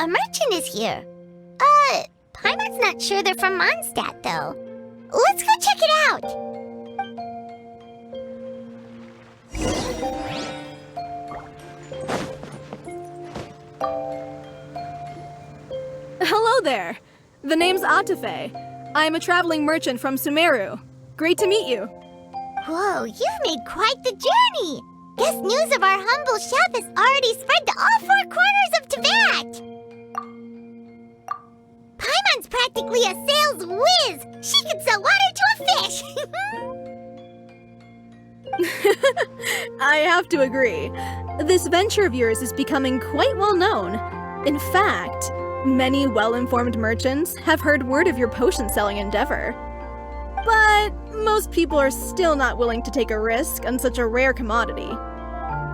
a merchant is here. Paimon's not sure they're from Mondstadt, though. Let's go check it out! Hello there. The name's Atafe. I'm a traveling merchant from Sumeru. Great to meet you. Whoa, you've made quite the journey! Guess news of our humble chef has already spread to all four corners of Teyvat! Paimon's practically a sales whiz! She can sell water to a fish! I have to agree. This venture of yours is becoming quite well known. In fact, many well-informed merchants have heard word of your potion-selling endeavor. But most people are still not willing to take a risk on such a rare commodity.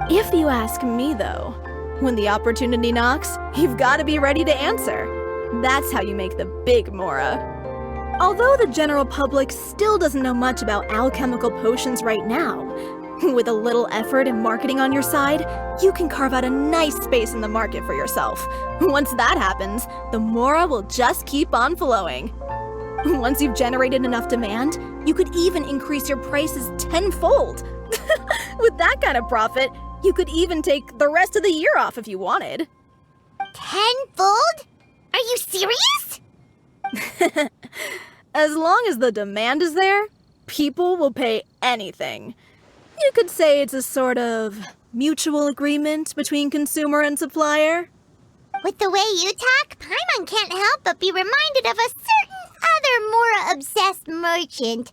If you ask me, though, when the opportunity knocks, you've got to be ready to answer. That's how you make the big Mora. Although the general public still doesn't know much about alchemical potions right now, with a little effort and marketing on your side, you can carve out a nice space in the market for yourself. Once that happens, the Mora will just keep on flowing. Once you've generated enough demand, you could even increase your prices tenfold. With that kind of profit, you could even take the rest of the year off if you wanted. Tenfold? Are you serious? As long as the demand is there, people will pay anything. You could say it's a sort of mutual agreement between consumer and supplier. With the way you talk, Paimon can't help but be reminded of a certain other Mora-obsessed merchant.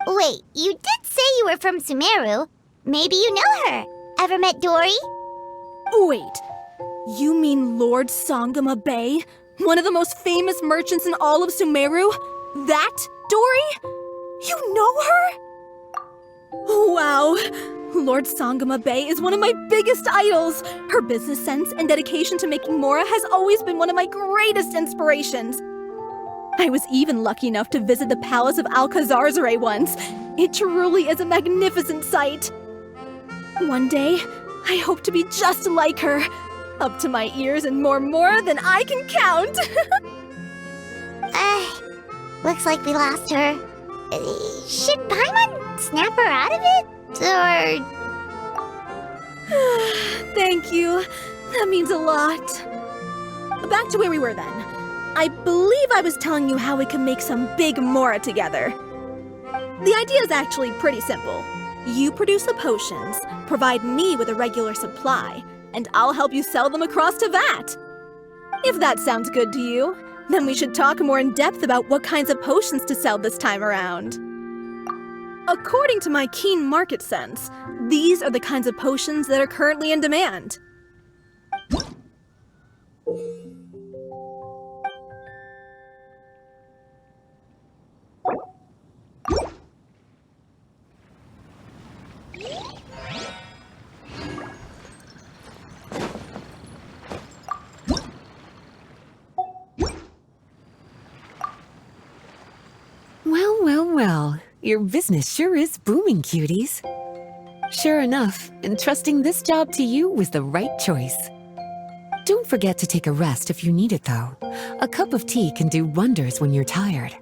Wait, you did say you were from Sumeru. Maybe you know her. Ever met Dory? Wait, you mean Lord Sangama Bay? One of the most famous merchants in all of Sumeru? That Dory? You know her? Wow. Lord Sangama Bay is one of my biggest idols. Her business sense and dedication to making Mora has always been one of my greatest inspirations. I was even lucky enough to visit the palace of Alcazarzare once. It truly is a magnificent sight. One day, I hope to be just like her. Up to my ears in more Mora than I can count. Looks like we lost her. Should Paimon snap her out of it? Or... Thank you. That means a lot. Back to where we were then. I believe I was telling you how we could make some big Mora together. The idea is actually pretty simple. You produce the potions, provide me with a regular supply, and I'll help you sell them across Teyvat. If that sounds good to you, then we should talk more in depth about what kinds of potions to sell this time around. According to my keen market sense, these are the kinds of potions that are currently in demand. Well, your business sure is booming, cuties. Sure enough, entrusting this job to you was the right choice. Don't forget to take a rest if you need it, though. A cup of tea can do wonders when you're tired.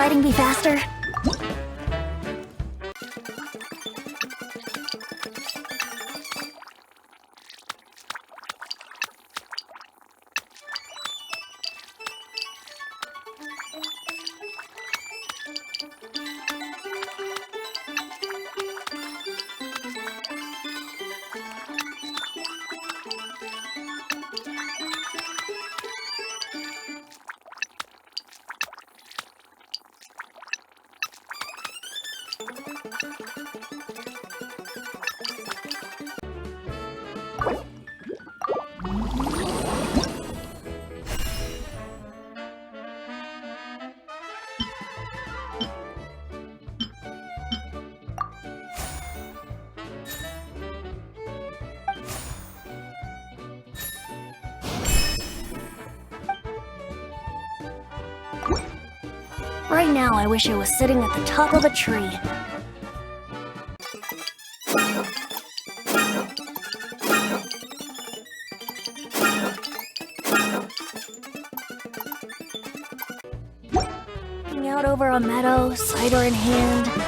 writing be faster? Right now, I wish I was sitting at the top of a tree. Looking out over a meadow, cider in hand.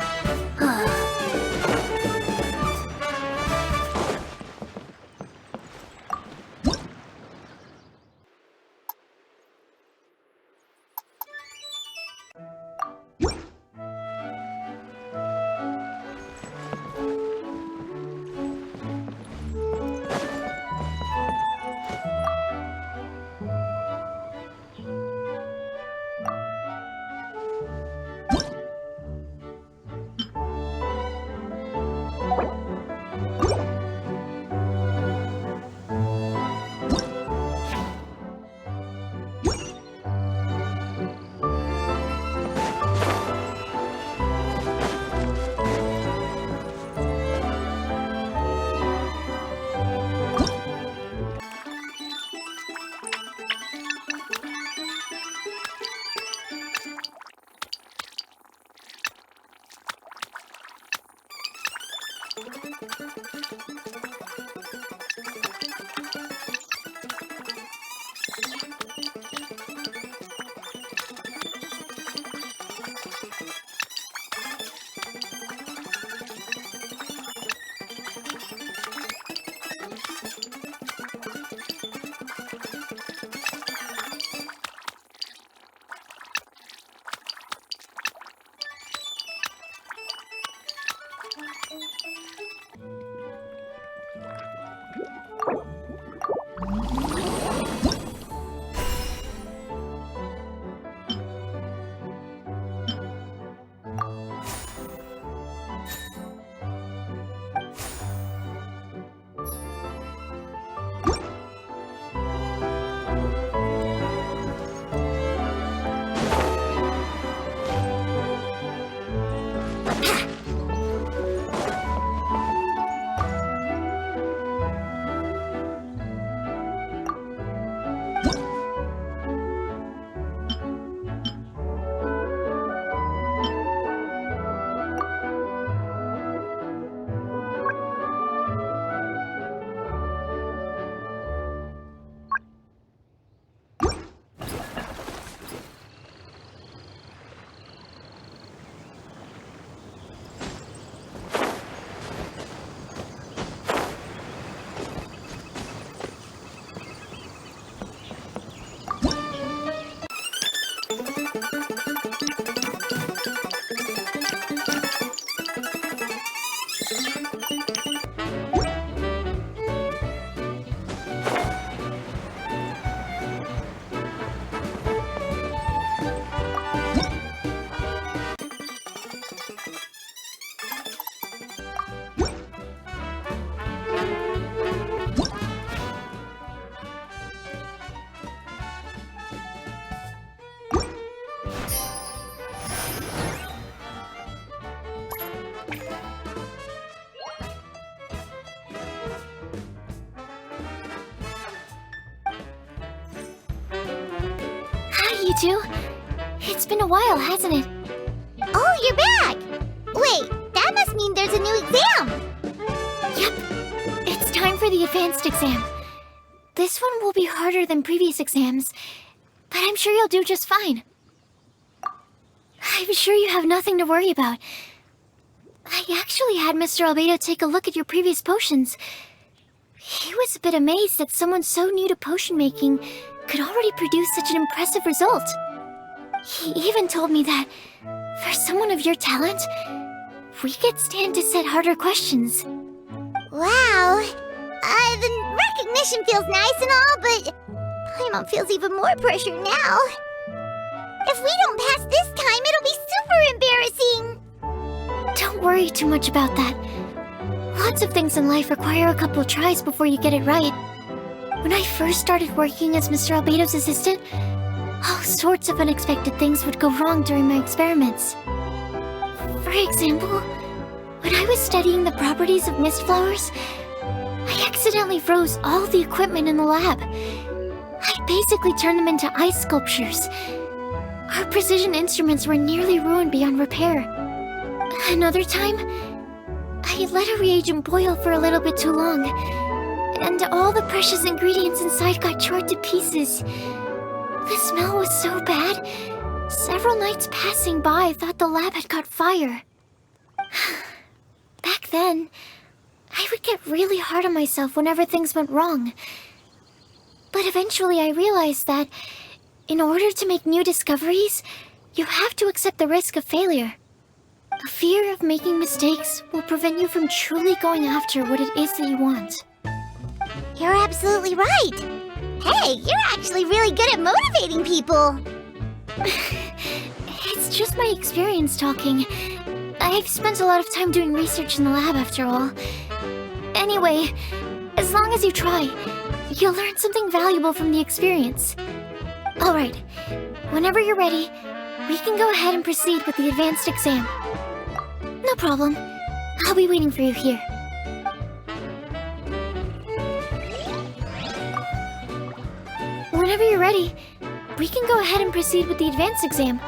you two. It's been a while, hasn't it? Oh, you're back! Wait, that must mean there's a new exam! Yep, it's time for the advanced exam. This one will be harder than previous exams, but I'm sure you'll do just fine. I'm sure you have nothing to worry about. I actually had Mr. Albedo take a look at your previous potions. He was a bit amazed that someone so new to potion making could already produce such an impressive result. He even told me that, for someone of your talent, we could stand to set harder questions. Wow. The recognition feels nice and all, but Paimon feels even more pressure now. If we don't pass this time, it'll be super embarrassing. Don't worry too much about that. Lots of things in life require a couple tries before you get it right. When I first started working as Mr. Albedo's assistant, all sorts of unexpected things would go wrong during my experiments. For example, when I was studying the properties of mist flowers, I accidentally froze all the equipment in the lab. I basically turned them into ice sculptures. Our precision instruments were nearly ruined beyond repair. Another time, I let a reagent boil for a little bit too long, and all the precious ingredients inside got charred to pieces. The smell was so bad, several nights passing by thought the lab had caught fire. Back then, I would get really hard on myself whenever things went wrong. But eventually I realized that, in order to make new discoveries, you have to accept the risk of failure. A fear of making mistakes will prevent you from truly going after what it is that you want. You're absolutely right. Hey, you're actually really good at motivating people. It's just my experience talking. I've spent a lot of time doing research in the lab after all. Anyway, as long as you try, you'll learn something valuable from the experience. Alright, whenever you're ready, we can go ahead and proceed with the advanced exam. No problem. I'll be waiting for you here. Whenever you're ready, we can go ahead and proceed with the advanced exam.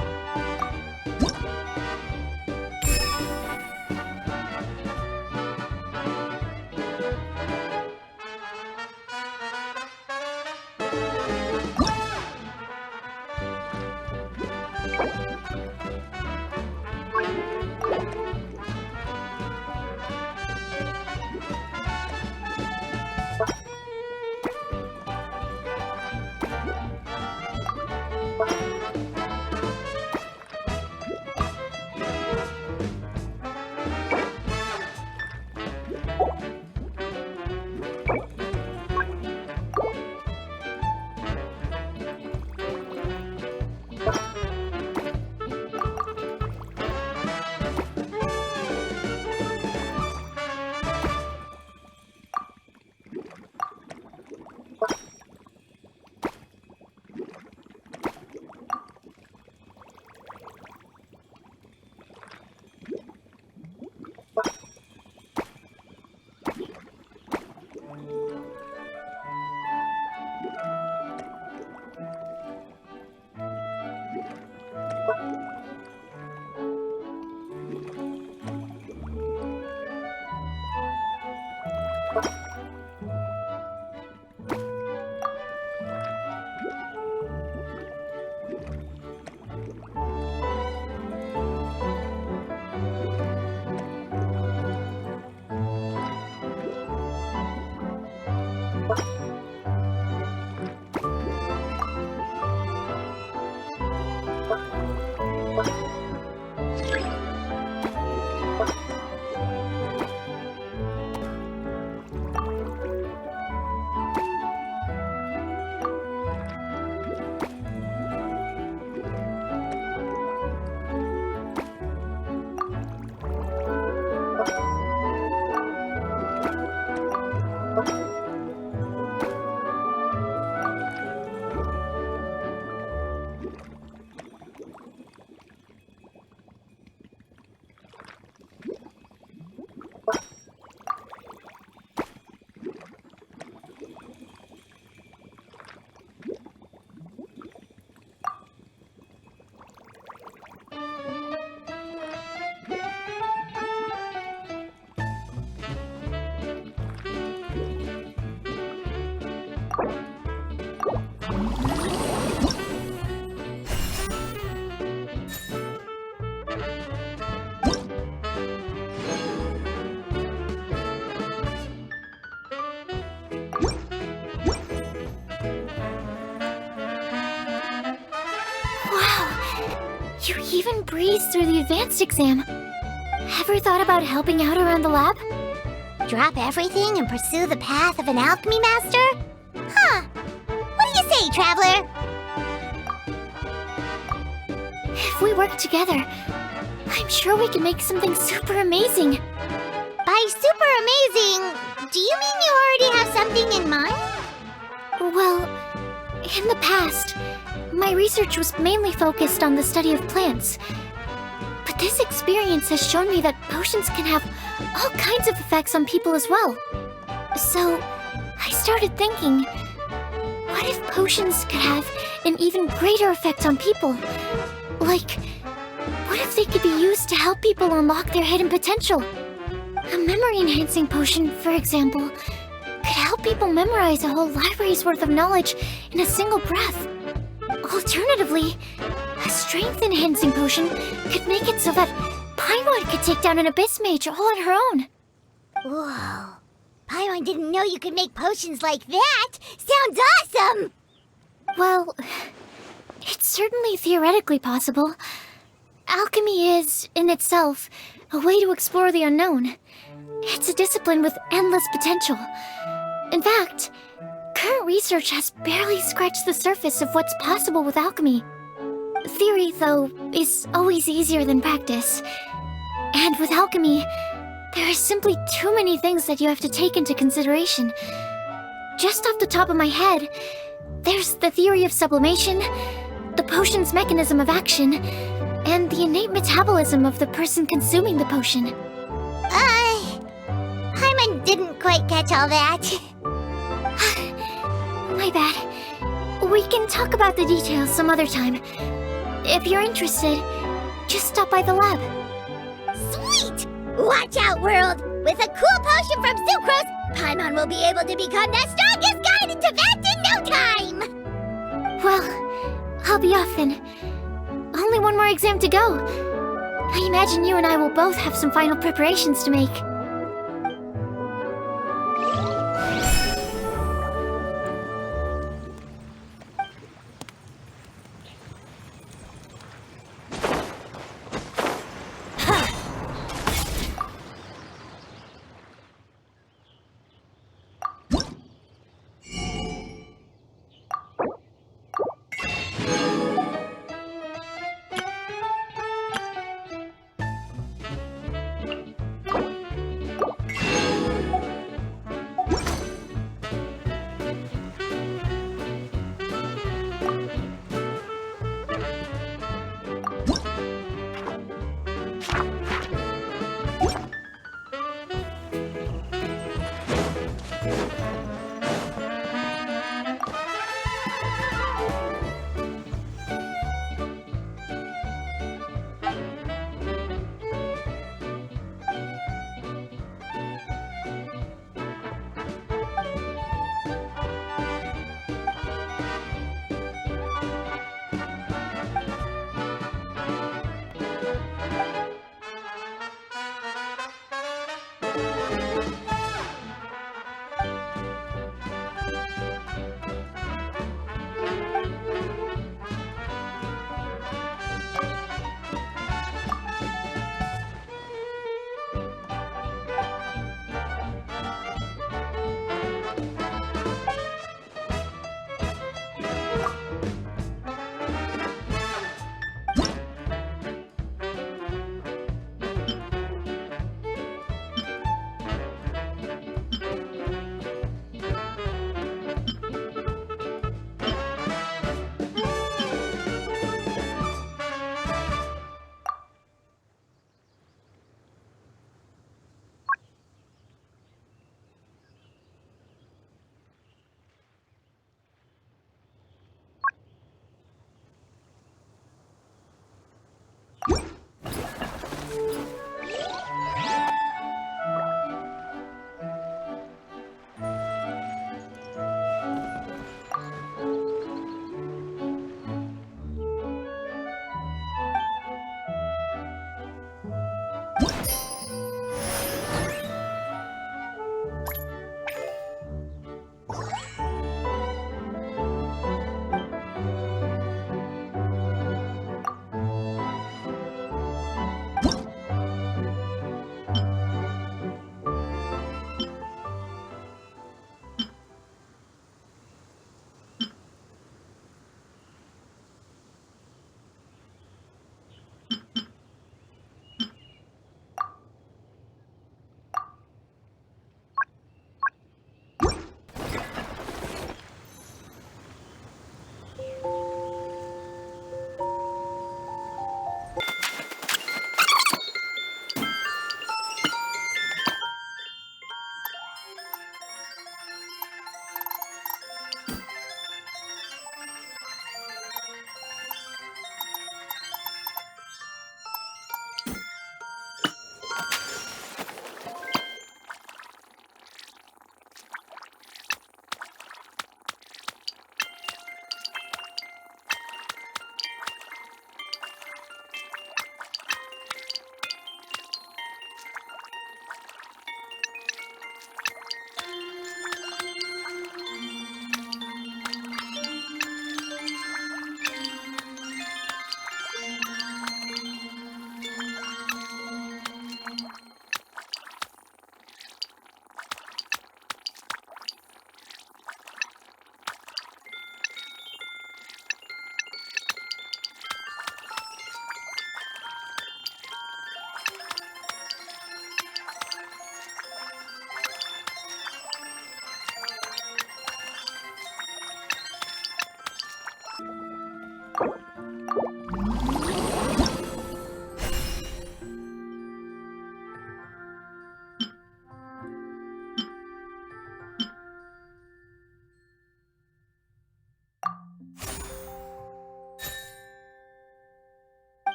You even breezed through the advanced exam. Ever thought about helping out around the lab? Drop everything and pursue the path of an alchemy master? Huh. What do you say, traveler? If we work together, I'm sure we can make something super amazing. By super amazing, do you mean you already have something in mind? Well, in the past, my research was mainly focused on the study of plants. But this experience has shown me that potions can have all kinds of effects on people as well. So, I started thinking, what if potions could have an even greater effect on people? Like, what if they could be used to help people unlock their hidden potential? A memory-enhancing potion, for example, could help people memorize a whole library's worth of knowledge in a single breath. Alternatively, a strength-enhancing potion could make it so that Paimon could take down an Abyss Mage all on her own. Whoa. Paimon didn't know you could make potions like that! Sounds awesome! Well, it's certainly theoretically possible. Alchemy is, in itself, a way to explore the unknown. It's a discipline with endless potential. In fact, current research has barely scratched the surface of what's possible with alchemy. Theory, though, is always easier than practice. And with alchemy, there are simply too many things that you have to take into consideration. Just off the top of my head, there's the theory of sublimation, the potion's mechanism of action, and the innate metabolism of the person consuming the potion. Paimon didn't quite catch all that. My bad. We can talk about the details some other time. If you're interested, just stop by the lab. Sweet! Watch out, world! With a cool potion from Sucrose, Paimon will be able to become the strongest guide in Tibet in no time! Well, I'll be off then. Only one more exam to go. I imagine you and I will both have some final preparations to make.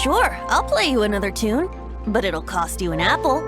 Sure, I'll play you another tune, but it'll cost you an apple.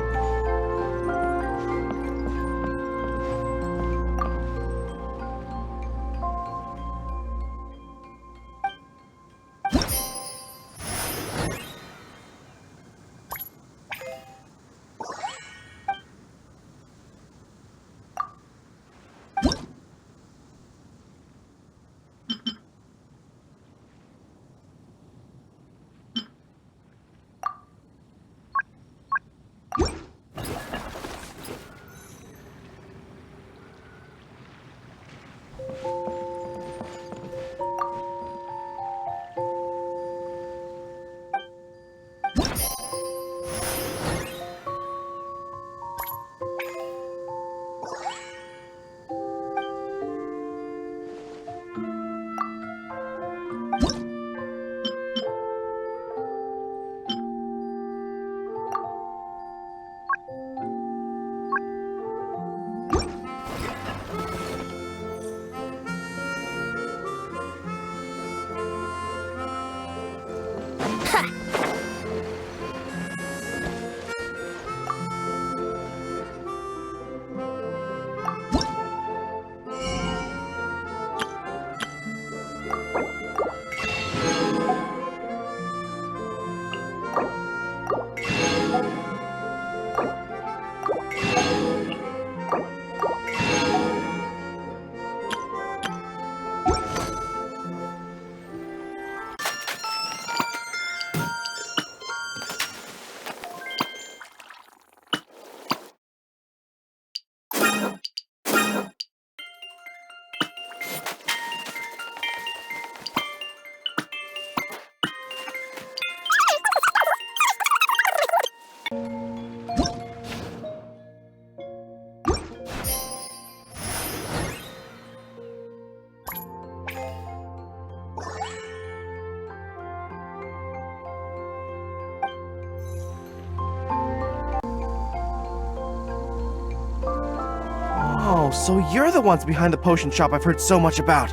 Oh, so you're the ones behind the potion shop I've heard so much about.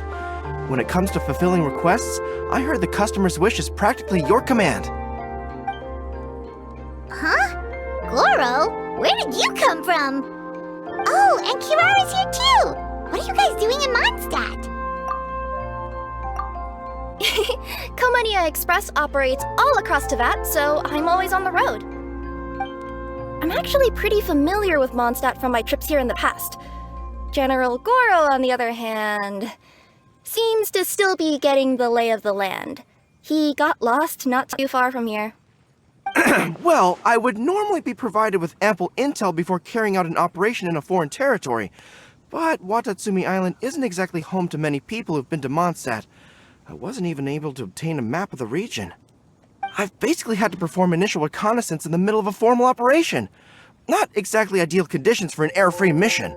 When it comes to fulfilling requests, I heard the customer's wish is practically your command. Huh? Goro? Where did you come from? Oh, and Kirara's here too! What are you guys doing in Mondstadt? Khemia Express operates all across Teyvat, so I'm always on the road. I'm actually pretty familiar with Mondstadt from my trips here in the past. General Goro, on the other hand, seems to still be getting the lay of the land. He got lost not too far from here. Well, I would normally be provided with ample intel before carrying out an operation in a foreign territory, but Watatsumi Island isn't exactly home to many people who've been to Mondstadt. I wasn't even able to obtain a map of the region. I've basically had to perform initial reconnaissance in the middle of a formal operation. Not exactly ideal conditions for an air-free mission.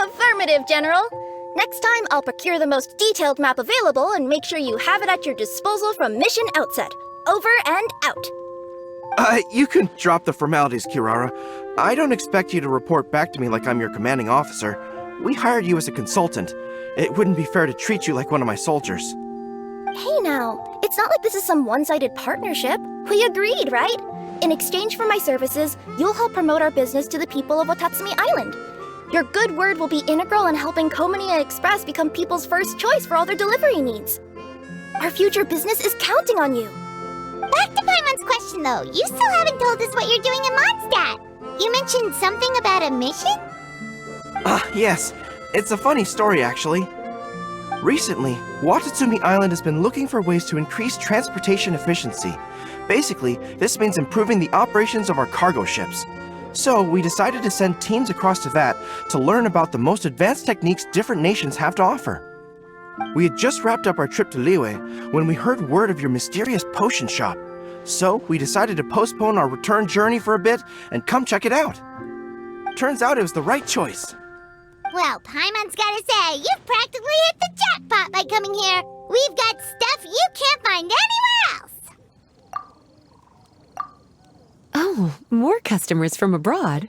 Affirmative, General. Next time, I'll procure the most detailed map available and make sure you have it at your disposal from mission outset. Over and out. You can drop the formalities, Kirara. I don't expect you to report back to me like I'm your commanding officer. We hired you as a consultant. It wouldn't be fair to treat you like one of my soldiers. Hey now, it's not like this is some one-sided partnership. We agreed, right? In exchange for my services, you'll help promote our business to the people of Watatsumi Island. Your good word will be integral in helping Khemia Express become people's first choice for all their delivery needs. Our future business is counting on you. Back to Paimon's question though, you still haven't told us what you're doing in Mondstadt. You mentioned something about a mission? Yes. It's a funny story, actually. Recently, Watatsumi Island has been looking for ways to increase transportation efficiency. Basically, this means improving the operations of our cargo ships. So, we decided to send teams across to that to learn about the most advanced techniques different nations have to offer. We had just wrapped up our trip to Liyue when we heard word of your mysterious potion shop. So, we decided to postpone our return journey for a bit and come check it out. Turns out it was the right choice. Well, Paimon's gotta say, you've practically hit the jackpot by coming here. We've got stuff you can't find anywhere else. Oh, more customers from abroad.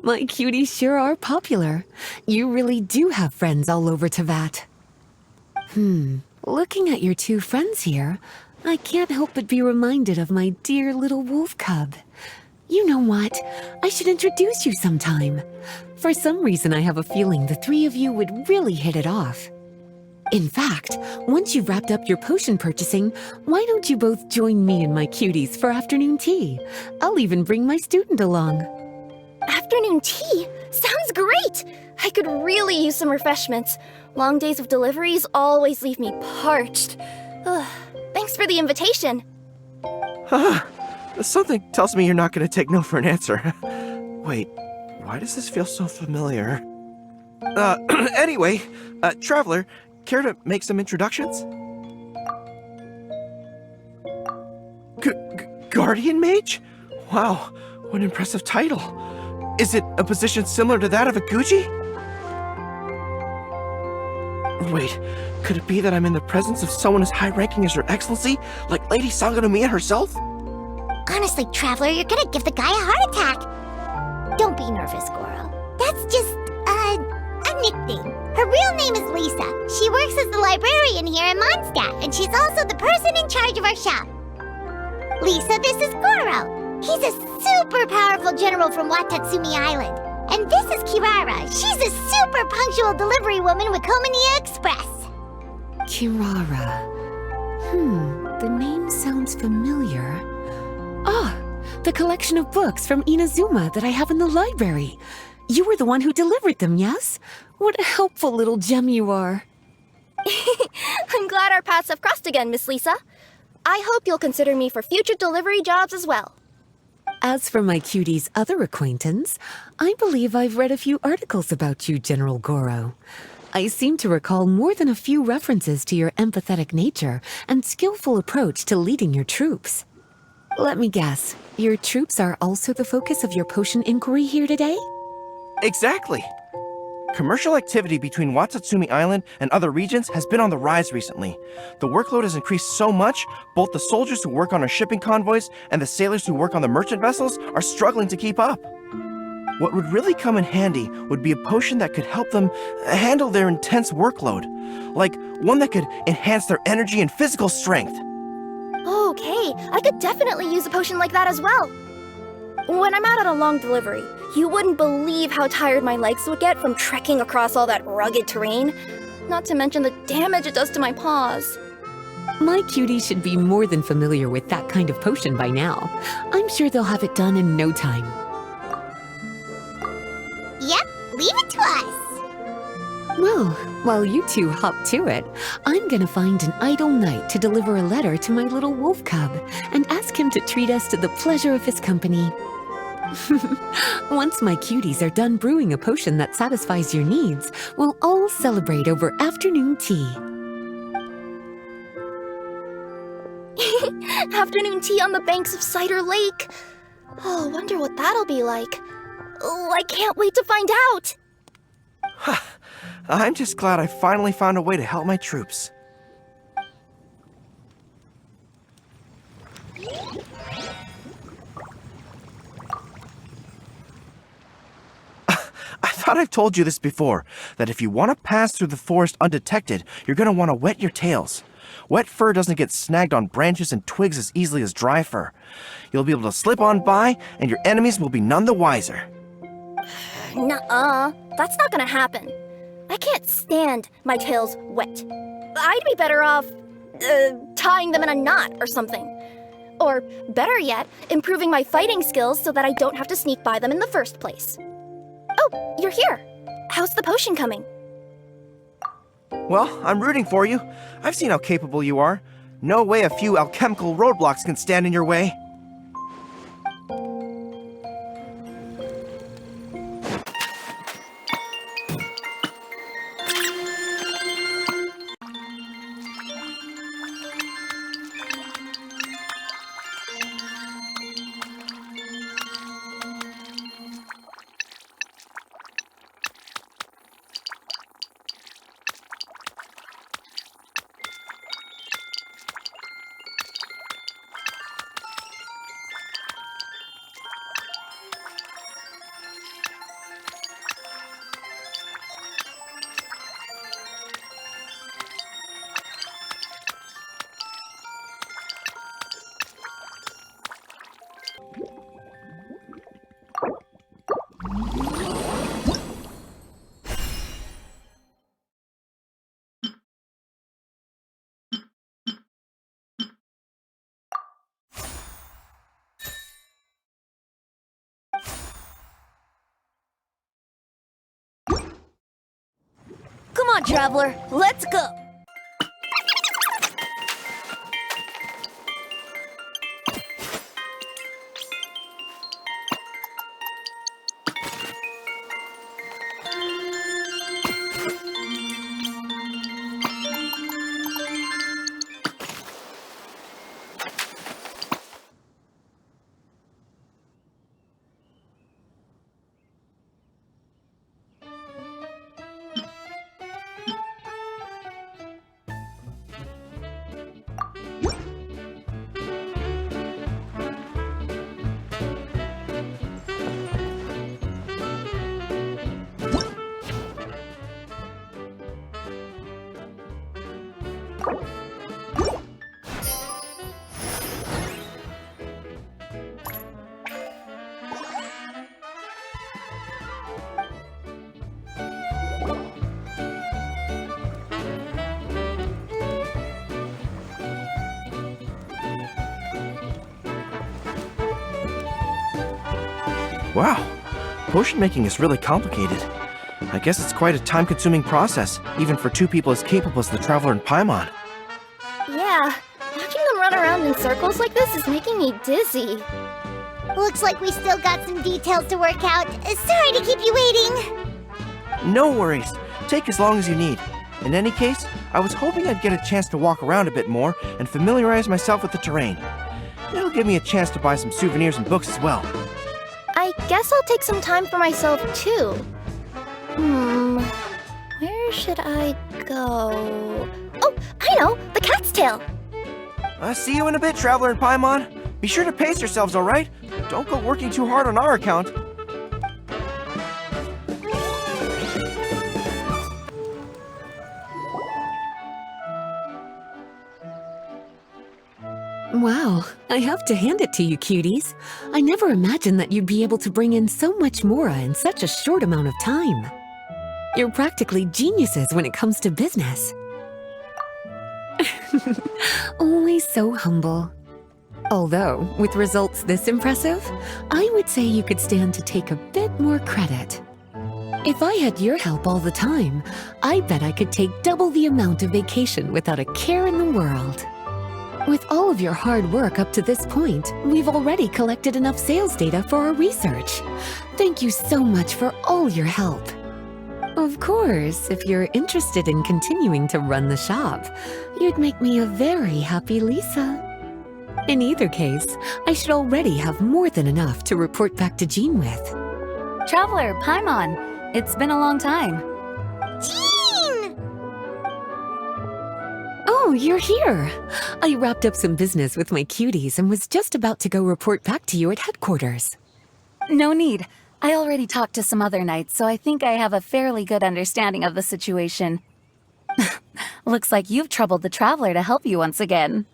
My cuties sure are popular. You really do have friends all over Teyvat. Looking at your two friends here, I can't help but be reminded of my dear little wolf cub. You know what? I should introduce you sometime. For some reason, I have a feeling the three of you would really hit it off. In fact, once you've wrapped up your potion purchasing, why don't you both join me and my cuties for afternoon tea? I'll even bring my student along. Afternoon tea? Sounds great! I could really use some refreshments. Long days of deliveries always leave me parched. Ugh, thanks for the invitation. Something tells me you're not going to take no for an answer. Wait, why does this feel so familiar? Anyway, Traveler, care to make some introductions? Guardian Mage? Wow, what an impressive title. Is it a position similar to that of a Guji? Wait, could it be that I'm in the presence of someone as high-ranking as Your Excellency, like Lady Sangonomiya herself? Honestly, Traveler, you're gonna give the guy a heart attack. Don't be nervous, Goro. That's just, a nickname. Her real name is Lisa. She works as the librarian here in Mondstadt, and she's also the person in charge of our shop. Lisa, this is Goro. He's a super powerful general from Watatsumi Island. And this is Kirara. She's a super punctual delivery woman with Khemia Express. Kirara. The name sounds familiar. Ah, the collection of books from Inazuma that I have in the library. You were the one who delivered them, yes? What a helpful little gem you are. I'm glad our paths have crossed again, Miss Lisa. I hope you'll consider me for future delivery jobs as well. As for my cutie's other acquaintance, I believe I've read a few articles about you, General Goro. I seem to recall more than a few references to your empathetic nature and skillful approach to leading your troops. Let me guess, your troops are also the focus of your potion inquiry here today? Exactly. Commercial activity between Watatsumi Island and other regions has been on the rise recently. The workload has increased so much, both the soldiers who work on our shipping convoys and the sailors who work on the merchant vessels are struggling to keep up. What would really come in handy would be a potion that could help them handle their intense workload, like one that could enhance their energy and physical strength. Okay, I could definitely use a potion like that as well. When I'm out on a long delivery, you wouldn't believe how tired my legs would get from trekking across all that rugged terrain. Not to mention the damage it does to my paws. My cutie should be more than familiar with that kind of potion by now. I'm sure they'll have it done in no time. Yep, leave it to us. Well, while you two hop to it, I'm gonna find an idle knight to deliver a letter to my little wolf cub and ask him to treat us to the pleasure of his company. Once my cuties are done brewing a potion that satisfies your needs, we'll all celebrate over afternoon tea. Afternoon tea on the banks of Cider Lake. Oh, wonder what that'll be like. Oh, I can't wait to find out. I'm just glad I finally found a way to help my troops. I thought I've told you this before, that if you want to pass through the forest undetected, you're going to want to wet your tails. Wet fur doesn't get snagged on branches and twigs as easily as dry fur. You'll be able to slip on by, and your enemies will be none the wiser. Nuh-uh, that's not gonna happen. I can't stand my tails wet. I'd be better off, tying them in a knot or something. Or, better yet, improving my fighting skills so that I don't have to sneak by them in the first place. Oh, you're here! How's the potion coming? Well, I'm rooting for you. I've seen how capable you are. No way a few alchemical roadblocks can stand in your way. Come on, traveler, let's go! Wow, potion making is really complicated. I guess it's quite a time-consuming process, even for two people as capable as the Traveler and Paimon. Yeah, watching them run around in circles like this is making me dizzy. Looks like we still got some details to work out. Sorry to keep you waiting. No worries. Take as long as you need. In any case, I was hoping I'd get a chance to walk around a bit more and familiarize myself with the terrain. It'll give me a chance to buy some souvenirs and books as well. I guess I'll take some time for myself, too. Where should I go? Oh, I know! The cat's tail! See you in a bit, Traveler and Paimon. Be sure to pace yourselves, alright? Don't go working too hard on our account. Wow, I have to hand it to you, cuties. I never imagined that you'd be able to bring in so much mora in such a short amount of time. You're practically geniuses when it comes to business. Always so humble. Although, with results this impressive, I would say you could stand to take a bit more credit. If I had your help all the time, I bet I could take double the amount of vacation without a care in the world. With all of your hard work up to this point, we've already collected enough sales data for our research. Thank you so much for all your help. Of course, if you're interested in continuing to run the shop, you'd make me a very happy Lisa. In either case, I should already have more than enough to report back to Jean with. Traveler, Paimon, it's been a long time. Jean! Oh, you're here! I wrapped up some business with my cuties and was just about to go report back to you at headquarters. No need. I already talked to some other knights, so I think I have a fairly good understanding of the situation. Looks like you've troubled the Traveler to help you once again.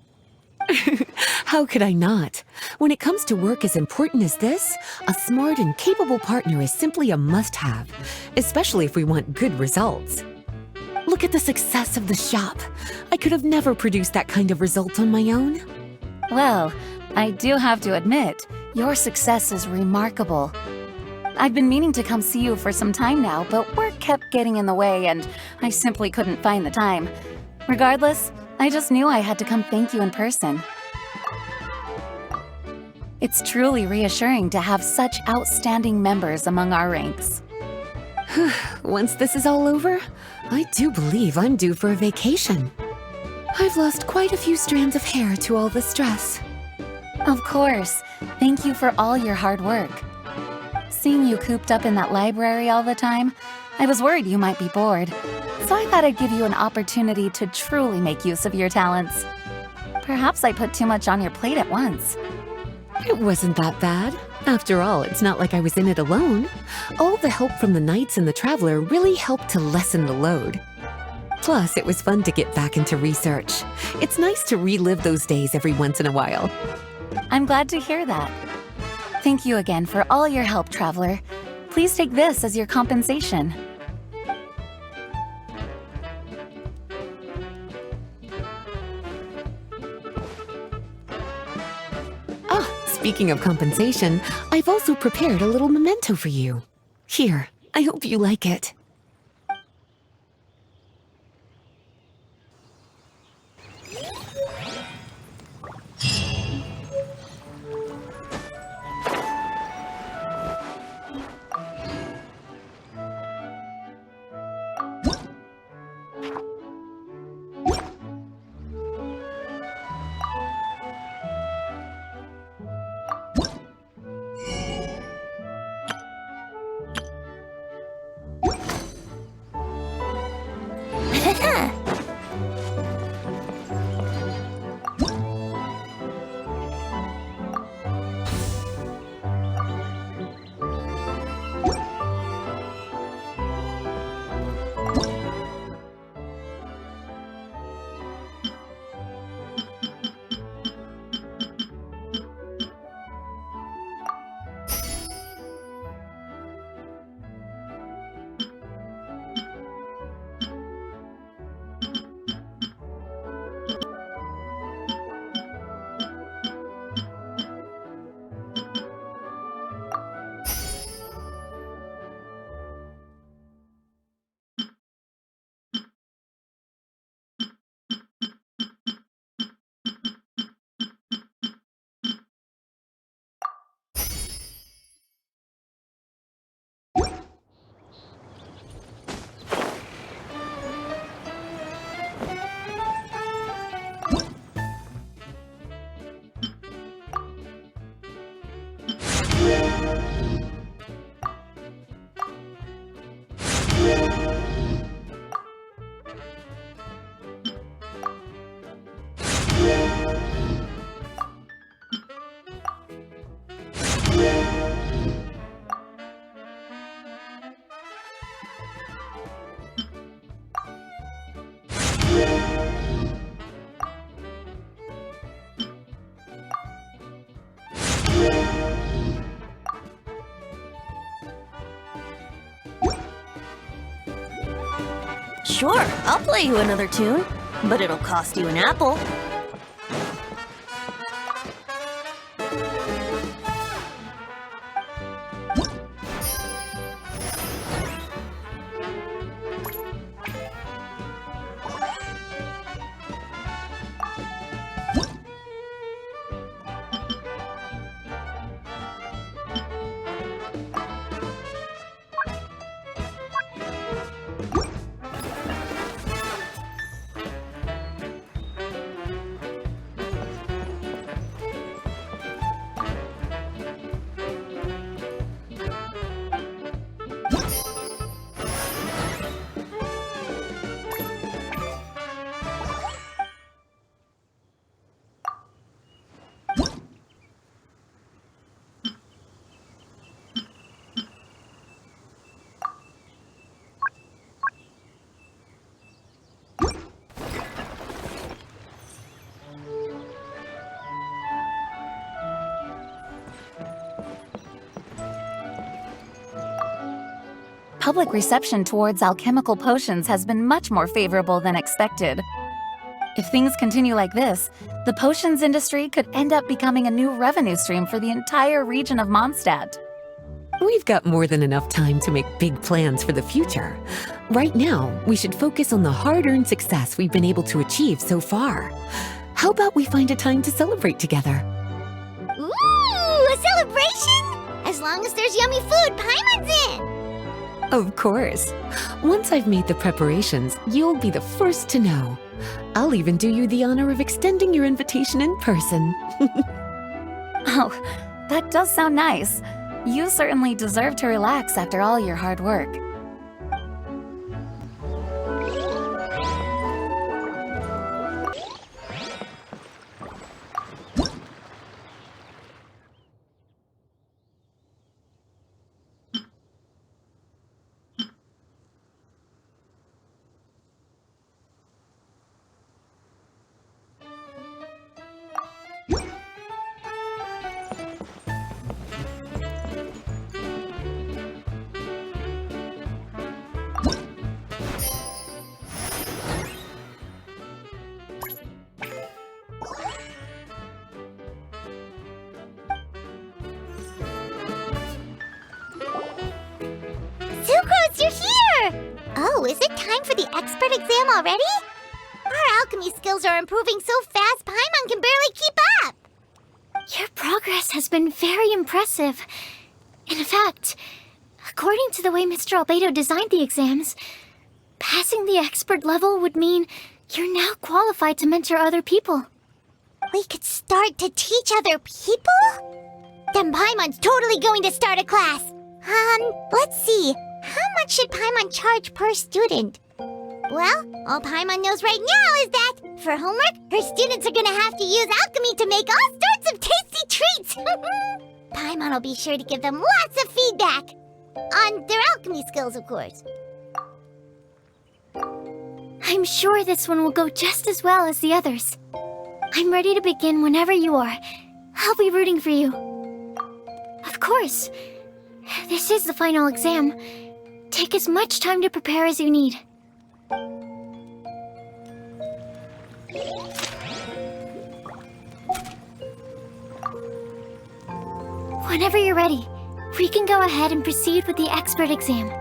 How could I not? When it comes to work as important as this, a smart and capable partner is simply a must-have, especially if we want good results. Look at the success of the shop. I could have never produced that kind of result on my own. Well, I do have to admit, your success is remarkable. I've been meaning to come see you for some time now, but work kept getting in the way and I simply couldn't find the time. Regardless, I just knew I had to come thank you in person. It's truly reassuring to have such outstanding members among our ranks. Once this is all over, I do believe I'm due for a vacation. I've lost quite a few strands of hair to all the stress. Of course. Thank you for all your hard work. Seeing you cooped up in that library all the time, I was worried you might be bored. So I thought I'd give you an opportunity to truly make use of your talents. Perhaps I put too much on your plate at once. It wasn't that bad. After all, it's not like I was in it alone. All the help from the Knights and the Traveler really helped to lessen the load. Plus, it was fun to get back into research. It's nice to relive those days every once in a while. I'm glad to hear that. Thank you again for all your help, Traveler. Please take this as your compensation. Speaking of compensation, I've also prepared a little memento for you. Here, I hope you like it. Sure, I'll play you another tune, but it'll cost you an apple. Public reception towards alchemical potions has been much more favorable than expected. If things continue like this, the potions industry could end up becoming a new revenue stream for the entire region of Mondstadt. We've got more than enough time to make big plans for the future. Right now, we should focus on the hard-earned success we've been able to achieve so far. How about we find a time to celebrate together? Ooh, a celebration? As long as there's yummy food, Paimon's in! Of course. Once I've made the preparations, you'll be the first to know. I'll even do you the honor of extending your invitation in person. Oh, that does sound nice. You certainly deserve to relax after all your hard work. Sucrose, you're here! Oh, is it time for the expert exam already? Our alchemy skills are improving so fast, Paimon can barely keep up! Your progress has been very impressive. In fact, according to the way Mr. Albedo designed the exams, passing the expert level would mean you're now qualified to mentor other people. We could start to teach other people? Then Paimon's totally going to start a class. Let's see. How much should Paimon charge per student? Well, all Paimon knows right now is that, for homework, her students are gonna have to use alchemy to make all sorts of tasty treats! Paimon will be sure to give them lots of feedback. On their alchemy skills, of course. I'm sure this one will go just as well as the others. I'm ready to begin whenever you are. I'll be rooting for you. Of course. This is the final exam. Take as much time to prepare as you need. Whenever you're ready, we can go ahead and proceed with the expert exam.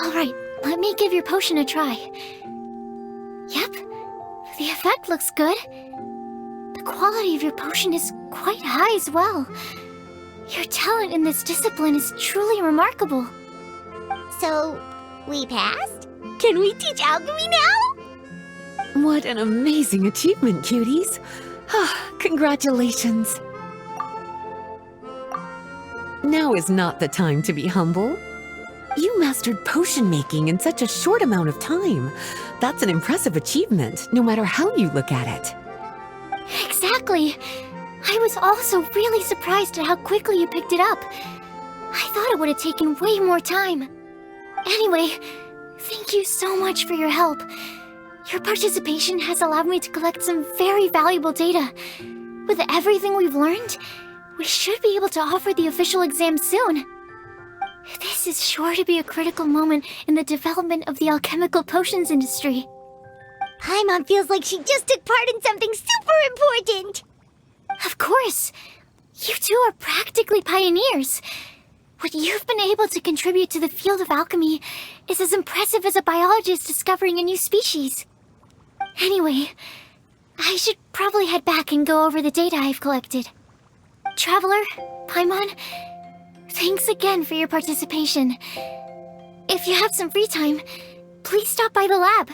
Alright, let me give your potion a try. Yep, the effect looks good. The quality of your potion is quite high as well. Your talent in this discipline is truly remarkable. So, we passed? Can we teach alchemy now? What an amazing achievement, cuties! Congratulations! Now is not the time to be humble. You mastered potion making in such a short amount of time. That's an impressive achievement, no matter how you look at it. Exactly. I was also really surprised at how quickly you picked it up. I thought it would have taken way more time. Anyway, thank you so much for your help. Your participation has allowed me to collect some very valuable data. With everything we've learned, we should be able to offer the official exam soon. This is sure to be a critical moment in the development of the alchemical potions industry. Paimon feels like she just took part in something super important. Of course. You two are practically pioneers. What you've been able to contribute to the field of alchemy is as impressive as a biologist discovering a new species. Anyway, I should probably head back and go over the data I've collected. Traveler, Paimon, thanks again for your participation. If you have some free time, please stop by the lab.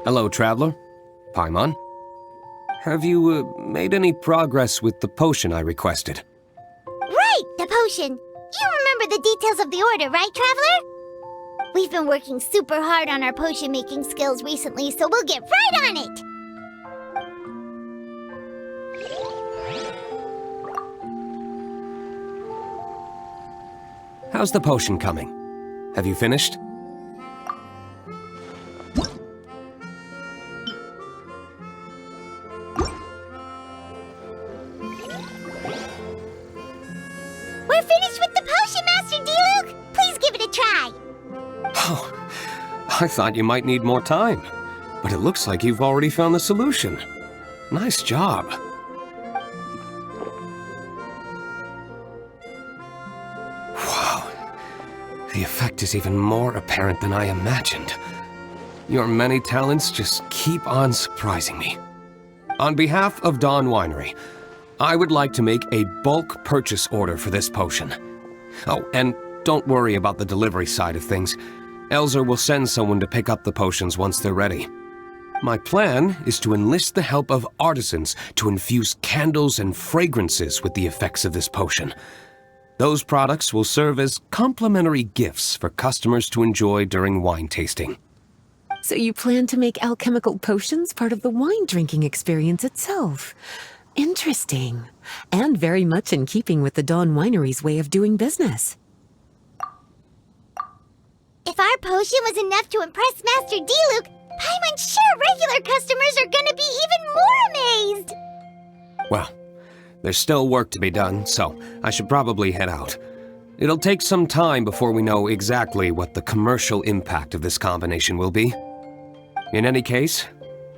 Hello, traveler. Paimon. Have you made any progress with the potion I requested? Right, the potion. You remember the details of the order, right, Traveler? We've been working super hard on our potion-making skills recently, so we'll get right on it! How's the potion coming? Have you finished? We're finished with the potion, Master Diluc! Please give it a try! Oh, I thought you might need more time, but it looks like you've already found the solution. Nice job. Wow, the effect is even more apparent than I imagined. Your many talents just keep on surprising me. On behalf of Dawn Winery, I would like to make a bulk purchase order for this potion. Oh, and don't worry about the delivery side of things. Elzer will send someone to pick up the potions once they're ready. My plan is to enlist the help of artisans to infuse candles and fragrances with the effects of this potion. Those products will serve as complimentary gifts for customers to enjoy during wine tasting. So you plan to make alchemical potions part of the wine drinking experience itself. Interesting. And very much in keeping with the Dawn Winery's way of doing business. If our potion was enough to impress Master Diluc, Paimon's sure regular customers are gonna be even more amazed! Well, there's still work to be done, so I should probably head out. It'll take some time before we know exactly what the commercial impact of this combination will be. In any case,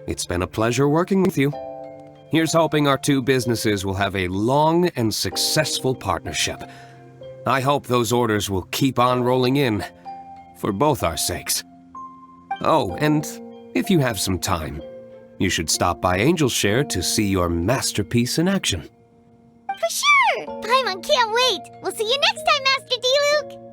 it's been a pleasure working with you. Here's hoping our two businesses will have a long and successful partnership. I hope those orders will keep on rolling in, for both our sakes. Oh, and if you have some time, you should stop by Angel's Share to see your masterpiece in action. For sure! Paimon can't wait! We'll see you next time, Master Diluc!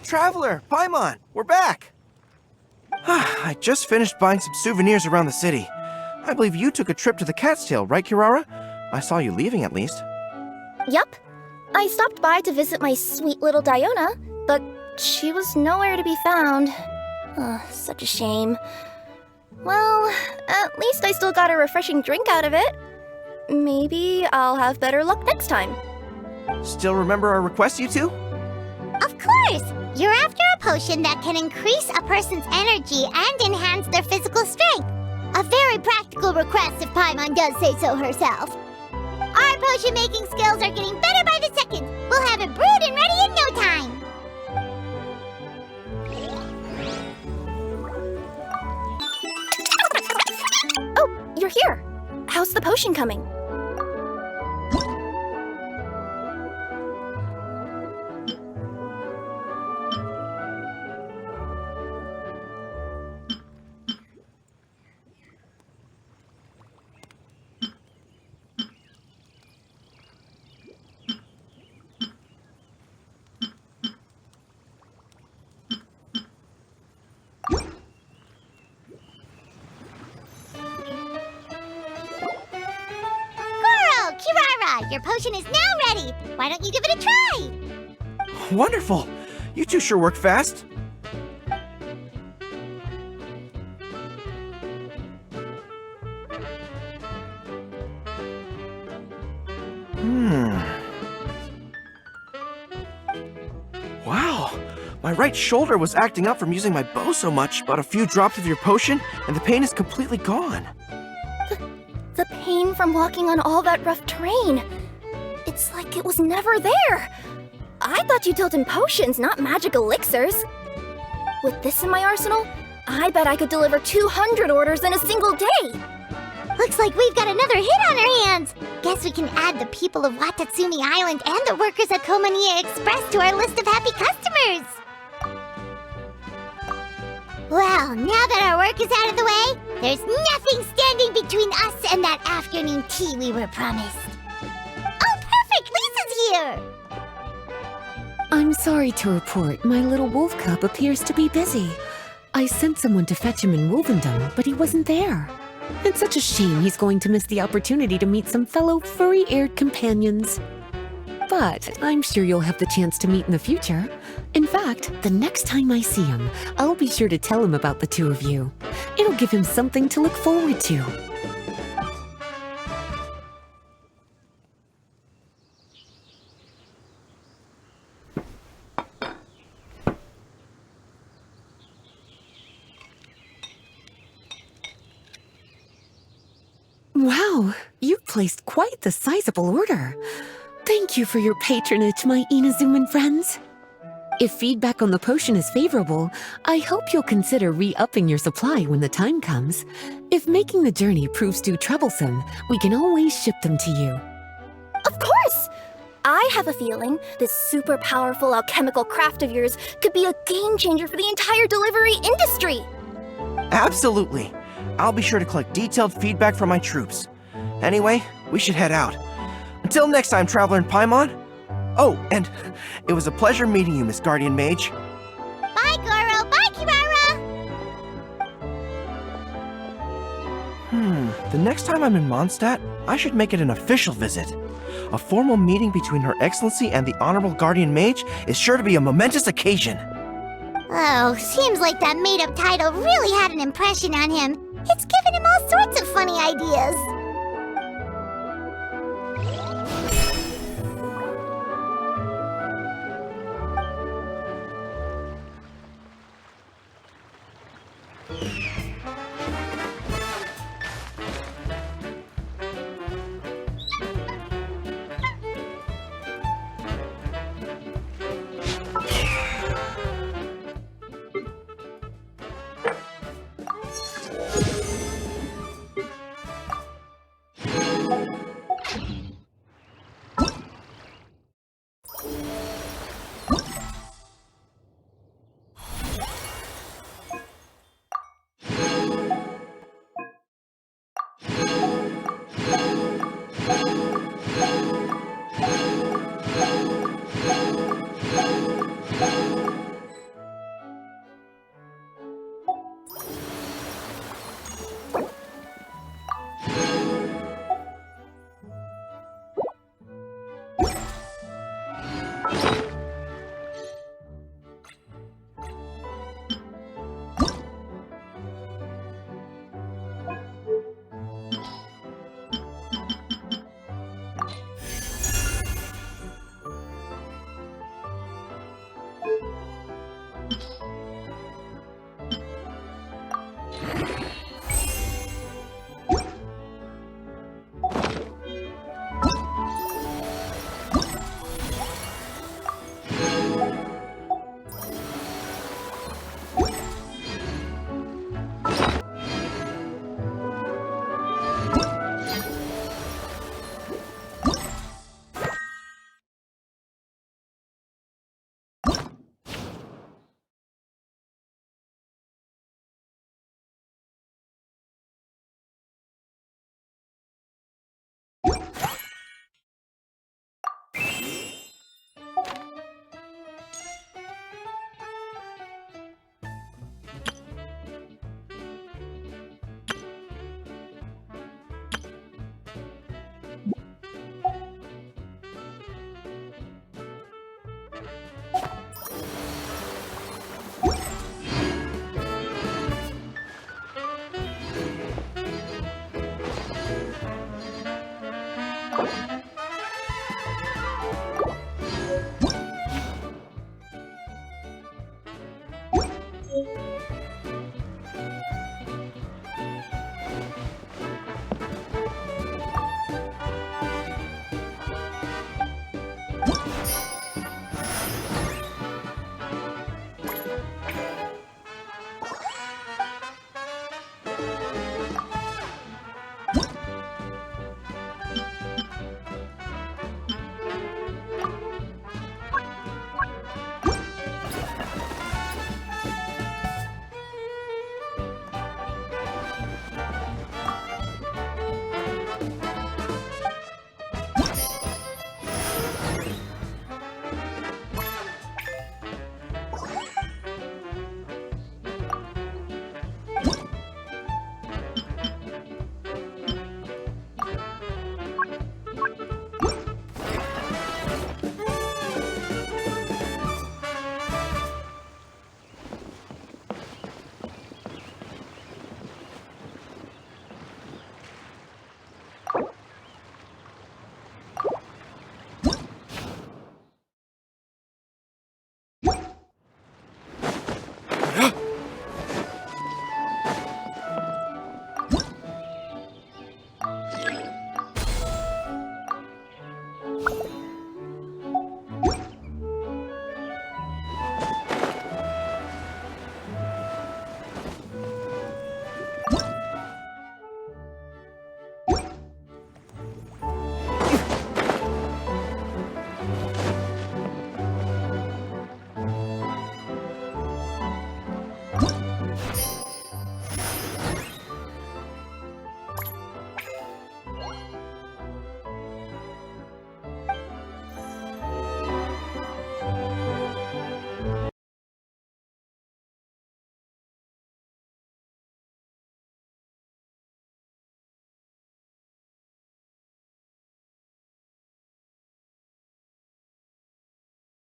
Traveler, Paimon, we're back! I just finished buying some souvenirs around the city. I believe you took a trip to the Cat's Tail, right, Kirara? I saw you leaving at least. Yup. I stopped by to visit my sweet little Diona, but she was nowhere to be found. Such a shame. Well, at least I still got a refreshing drink out of it. Maybe I'll have better luck next time. Still remember our request, you two? Of course! You're after a potion that can increase a person's energy and enhance their physical strength. A very practical request if Paimon does say so herself. Our potion-making skills are getting better by the second. We'll have it brewed and ready in no time. Oh, you're here. How's the potion coming? Kirara, your potion is now ready. Why don't you give it a try? Wonderful! You two sure work fast. Wow! My right shoulder was acting up from using my bow so much, but a few drops of your potion, and the pain is completely gone. The pain from walking on all that rough terrain. It's like it was never there. I thought you dealt in potions, not magic elixirs. With this in my arsenal, I bet I could deliver 200 orders in a single day. Looks like we've got another hit on our hands. Guess we can add the people of Watatsumi Island and the workers at Khemia Express to our list of happy customers. Well, now that our work is out of the way, there's nothing standing between us and that afternoon tea we were promised. Oh, perfect! Lisa's here! I'm sorry to report, my little wolf cub appears to be busy. I sent someone to fetch him in Windblume, but he wasn't there. It's such a shame he's going to miss the opportunity to meet some fellow furry-aired companions. But I'm sure you'll have the chance to meet in the future. In fact, the next time I see him, I'll be sure to tell him about the two of you. It'll give him something to look forward to. Wow, you've placed quite the sizable order. Thank you for your patronage, my Inazuman friends. If feedback on the potion is favorable, I hope you'll consider re-upping your supply when the time comes. If making the journey proves too troublesome, we can always ship them to you. Of course! I have a feeling this super powerful alchemical craft of yours could be a game changer for the entire delivery industry. Absolutely. I'll be sure to collect detailed feedback from my troops. Anyway, we should head out. Until next time, Traveler and Paimon. Oh, and it was a pleasure meeting you, Miss Guardian Mage. Bye, Goro! Bye, Kirara! The next time I'm in Mondstadt, I should make it an official visit. A formal meeting between Her Excellency and the Honorable Guardian Mage is sure to be a momentous occasion. Oh, seems like that made-up title really had an impression on him. It's given him all sorts of funny ideas.